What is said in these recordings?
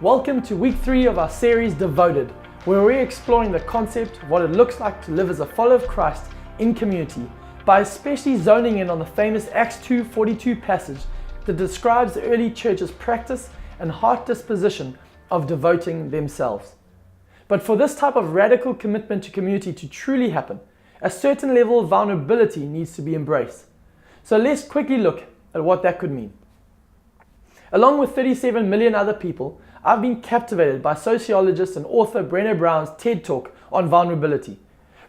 Welcome to week 3 of our series Devoted, where we're exploring the concept of what it looks like to live as a follower of Christ in community, by especially zoning in on the famous Acts 2:42 passage that describes the early church's practice and heart disposition of devoting themselves. But for this type of radical commitment to community to truly happen, a certain level of vulnerability needs to be embraced. So let's quickly look at what that could mean. Along with 37 million other people, I've been captivated by sociologist and author Brené Brown's TED Talk on vulnerability.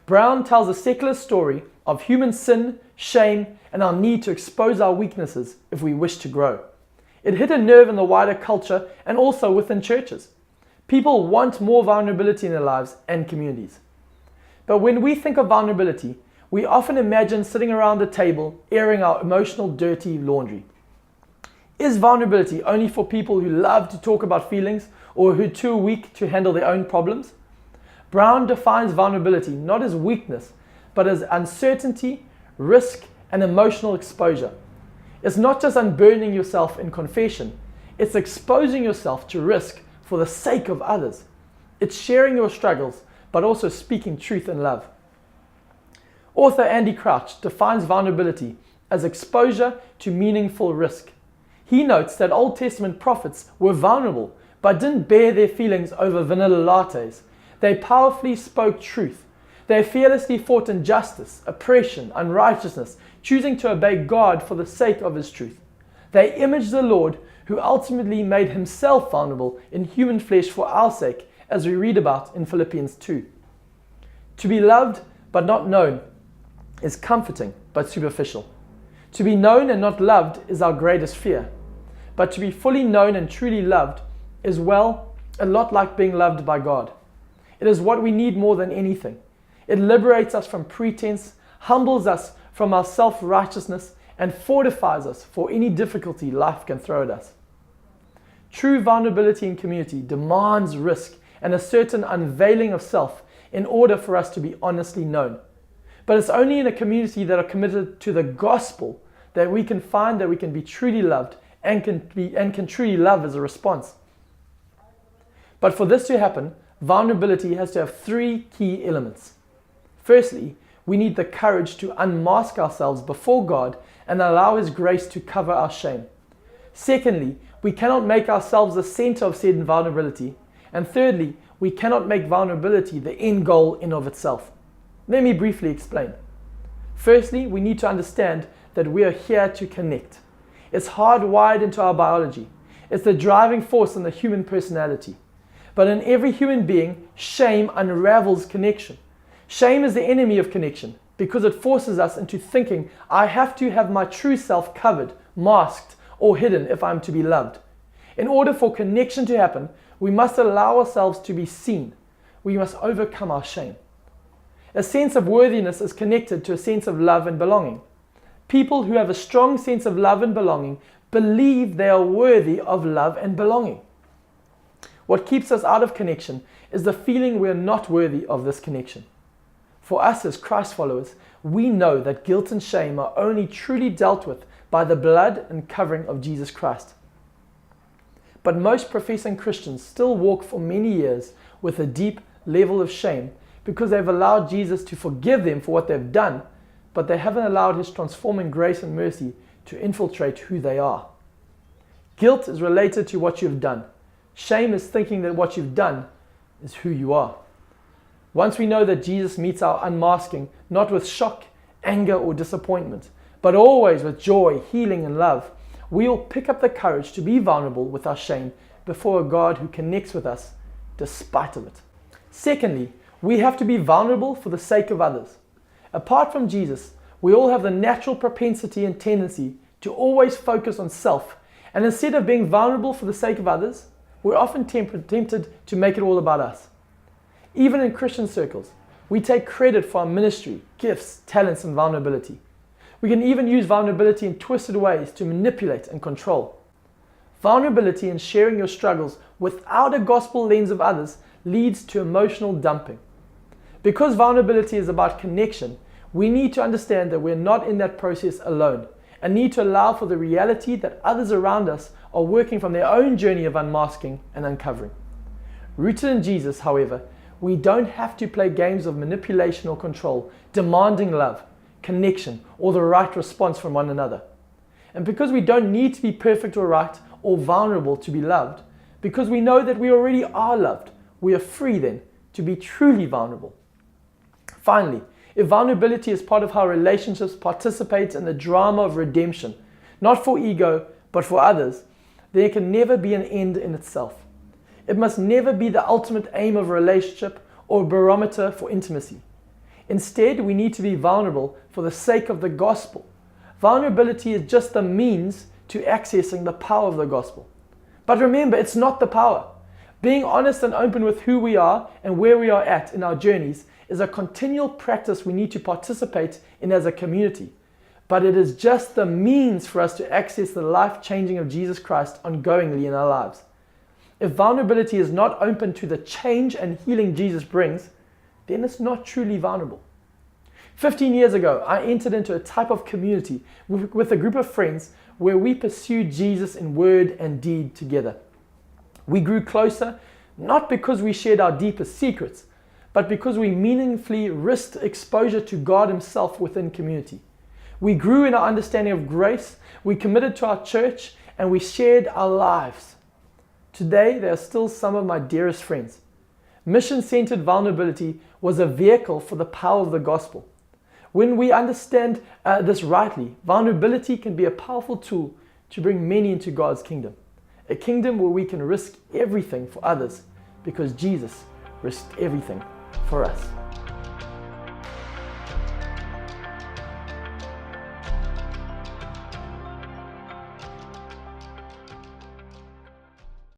Brown tells a secular story of human sin, shame, and our need to expose our weaknesses if we wish to grow. It hit a nerve in the wider culture and also within churches. People want more vulnerability in their lives and communities. But when we think of vulnerability, we often imagine sitting around a table airing our emotional dirty laundry. Is vulnerability only for people who love to talk about feelings or who are too weak to handle their own problems? Brown defines vulnerability not as weakness, but as uncertainty, risk, and emotional exposure. It's not just unburdening yourself in confession, it's exposing yourself to risk for the sake of others. It's sharing your struggles, but also speaking truth in love. Author Andy Crouch defines vulnerability as exposure to meaningful risk. He notes that Old Testament prophets were vulnerable, but didn't bare their feelings over vanilla lattes. They powerfully spoke truth. They fearlessly fought injustice, oppression, unrighteousness, choosing to obey God for the sake of His truth. They imaged the Lord, who ultimately made Himself vulnerable in human flesh for our sake, as we read about in Philippians 2. To be loved but not known is comforting but superficial. To be known and not loved is our greatest fear. But to be fully known and truly loved is, well, a lot like being loved by God. It is what we need more than anything. It liberates us from pretense, humbles us from our self-righteousness, and fortifies us for any difficulty life can throw at us. True vulnerability in community demands risk and a certain unveiling of self in order for us to be honestly known. But it's only in a community that are committed to the gospel that we can find that we can be truly loved and can truly love as a response. But for this to happen, vulnerability has to have 3 key elements. Firstly, we need the courage to unmask ourselves before God and allow His grace to cover our shame. Secondly, we cannot make ourselves the center of said vulnerability. And thirdly, we cannot make vulnerability the end goal in of itself. Let me briefly explain. Firstly, we need to understand that we are here to connect. It's hardwired into our biology. It's the driving force in the human personality. But in every human being, shame unravels connection. Shame is the enemy of connection because it forces us into thinking, I have to have my true self covered, masked, or hidden if I'm to be loved. In order for connection to happen, we must allow ourselves to be seen. We must overcome our shame. A sense of worthiness is connected to a sense of love and belonging. People who have a strong sense of love and belonging believe they are worthy of love and belonging. What keeps us out of connection is the feeling we are not worthy of this connection. For us as Christ followers, we know that guilt and shame are only truly dealt with by the blood and covering of Jesus Christ. But most professing Christians still walk for many years with a deep level of shame because they've allowed Jesus to forgive them for what they've done, but they haven't allowed His transforming grace and mercy to infiltrate who they are. Guilt is related to what you've done. Shame is thinking that what you've done is who you are. Once we know that Jesus meets our unmasking, not with shock, anger, or disappointment, but always with joy, healing, and love, we'll pick up the courage to be vulnerable with our shame before a God who connects with us despite of it. Secondly, we have to be vulnerable for the sake of others. Apart from Jesus, we all have the natural propensity and tendency to always focus on self, and instead of being vulnerable for the sake of others, we're often tempted to make it all about us. Even in Christian circles, we take credit for our ministry, gifts, talents, and vulnerability. We can even use vulnerability in twisted ways to manipulate and control. Vulnerability and sharing your struggles without a gospel lens of others leads to emotional dumping. Because vulnerability is about connection, we need to understand that we're not in that process alone, a need to allow for the reality that others around us are working from their own journey of unmasking and uncovering. Rooted in Jesus, however, we don't have to play games of manipulation or control, demanding love, connection, or the right response from one another. And because we don't need to be perfect or right or vulnerable to be loved, because we know that we already are loved, we are free then to be truly vulnerable. Finally, if vulnerability is part of how relationships participate in the drama of redemption, not for ego, but for others, then it can never be an end in itself. It must never be the ultimate aim of a relationship or a barometer for intimacy. Instead, we need to be vulnerable for the sake of the gospel. Vulnerability is just the means to accessing the power of the gospel. But remember, it's not the power. Being honest and open with who we are and where we are at in our journeys is a continual practice we need to participate in as a community. But it is just the means for us to access the life-changing of Jesus Christ ongoingly in our lives. If vulnerability is not open to the change and healing Jesus brings, then it's not truly vulnerable. 15 years ago, I entered into a type of community with a group of friends where we pursued Jesus in word and deed together. We grew closer, not because we shared our deepest secrets, but because we meaningfully risked exposure to God Himself within community. We grew in our understanding of grace, we committed to our church, and we shared our lives. Today, they are still some of my dearest friends. Mission-centered vulnerability was a vehicle for the power of the gospel. When we understand this rightly, vulnerability can be a powerful tool to bring many into God's kingdom. A kingdom where we can risk everything for others because Jesus risked everything for us.